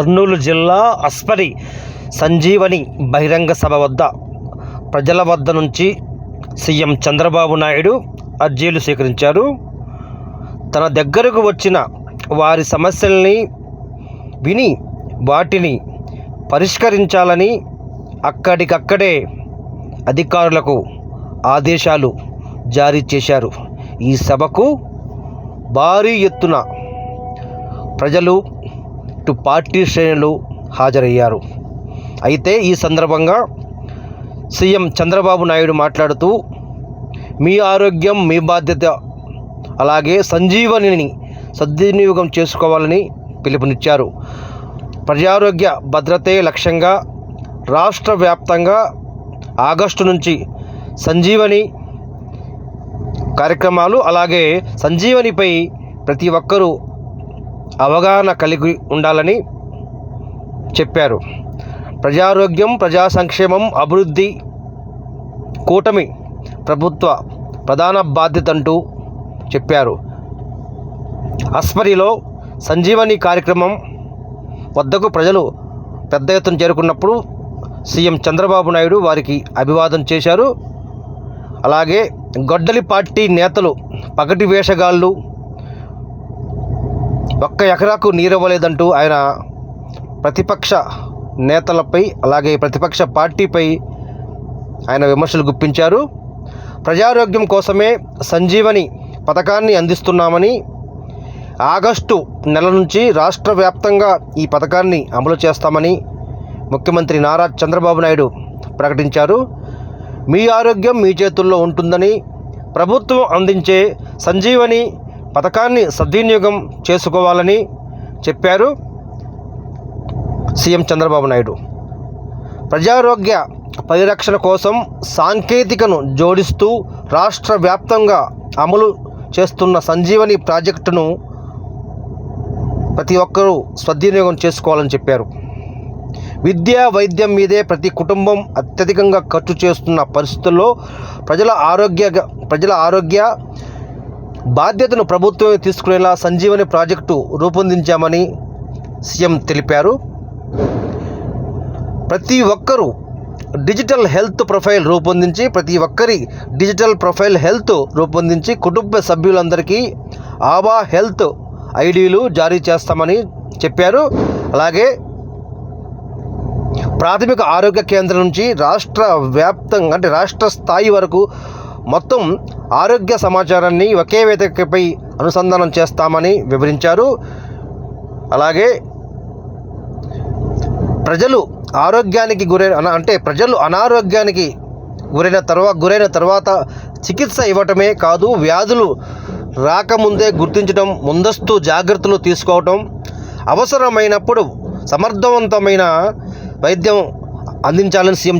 కర్నూలు జిల్లా అస్పరి సంజీవని బహిరంగ సభ వద్ద ప్రజల వద్ద నుంచి సీఎం చంద్రబాబు నాయుడు అర్జీలు స్వీకరించారు. తన దగ్గరకు వచ్చిన వారి సమస్యల్ని విని వాటిని పరిష్కరించాలని అక్కడికక్కడే అధికారులకు ఆదేశాలు జారీ చేశారు. ఈ సభకు భారీ ఎత్తున ప్రజలు ఇటు పార్టీ శ్రేణులు హాజరయ్యారు. అయితే ఈ సందర్భంగా సీఎం చంద్రబాబు నాయుడు మాట్లాడుతూ, మీ ఆరోగ్యం మీ బాధ్యత, అలాగే సంజీవనిని సద్వినియోగం చేసుకోవాలని పిలుపునిచ్చారు. ప్రజారోగ్య భద్రతే లక్ష్యంగా రాష్ట్ర వ్యాప్తంగా ఆగస్టు నుంచి సంజీవని కార్యక్రమాలు, అలాగే సంజీవనిపై ప్రతి ఒక్కరూ అవగాహన కలిగి ఉండాలని చెప్పారు. ప్రజారోగ్యం, ప్రజా సంక్షేమం, అభివృద్ధి కూటమి ప్రభుత్వ ప్రధాన బాధ్యత అంటూ చెప్పారు. అస్పరిలో సంజీవని కార్యక్రమం వద్దకు ప్రజలు పెద్ద ఎత్తున చేరుకున్నప్పుడు సీఎం చంద్రబాబు నాయుడు వారికి అభివాదం చేశారు. అలాగే గొడ్డలి పార్టీ నేతలు, పగటి వేషగాళ్ళు, ఒక్క ఎకరాకు నీరివ్వలేదంటూ ఆయన ప్రతిపక్ష నేతలపై, అలాగే ప్రతిపక్ష పార్టీపై ఆయన విమర్శలు గుప్పించారు. ప్రజారోగ్యం కోసమే సంజీవని పథకాన్ని అందిస్తున్నామని, ఆగస్టు నెల నుంచి రాష్ట్ర వ్యాప్తంగా ఈ పథకాన్ని అమలు చేస్తామని ముఖ్యమంత్రి నారా చంద్రబాబు నాయుడు ప్రకటించారు. మీ ఆరోగ్యం మీ చేతుల్లో ఉంటుందని, ప్రభుత్వం అందించే సంజీవని పథకాన్ని సద్వినియోగం చేసుకోవాలని చెప్పారు సీఎం చంద్రబాబు నాయుడు. ప్రజారోగ్య పరిరక్షణ కోసం సాంకేతికను జోడిస్తూ రాష్ట్ర వ్యాప్తంగా అమలు చేస్తున్న సంజీవని ప్రాజెక్టును ప్రతి ఒక్కరూ సద్వినియోగం చేసుకోవాలని చెప్పారు. విద్య, వైద్యం మీదే ప్రతి కుటుంబం అత్యధికంగా ఖర్చు చేస్తున్న పరిస్థితుల్లో ప్రజల ఆరోగ్య బాధ్యతను ప్రభుత్వమే తీసుకునేలా సంజీవని ప్రాజెక్టు రూపొందించామని సీఎం తెలిపారు. ప్రతి ఒక్కరూ డిజిటల్ హెల్త్ ప్రొఫైల్ రూపొందించి కుటుంబ సభ్యులందరికీ ఆబా హెల్త్ ఐడీలు జారీ చేస్తామని చెప్పారు. అలాగే ప్రాథమిక ఆరోగ్య కేంద్రం నుంచి రాష్ట్ర స్థాయి వరకు మొత్తం ఆరోగ్య సమాచారాన్ని ఒకే వేదికపై అనుసంధానం చేస్తామని వివరించారు. అలాగే ప్రజలు అనారోగ్యానికి గురైన తర్వాత చికిత్స ఇవ్వటమే కాదు, వ్యాధులు రాకముందే గుర్తించడం, ముందస్తు జాగ్రత్తలు తీసుకోవటం, అవసరమైనప్పుడు సమర్థవంతమైన వైద్యం అందించాలని సీఎం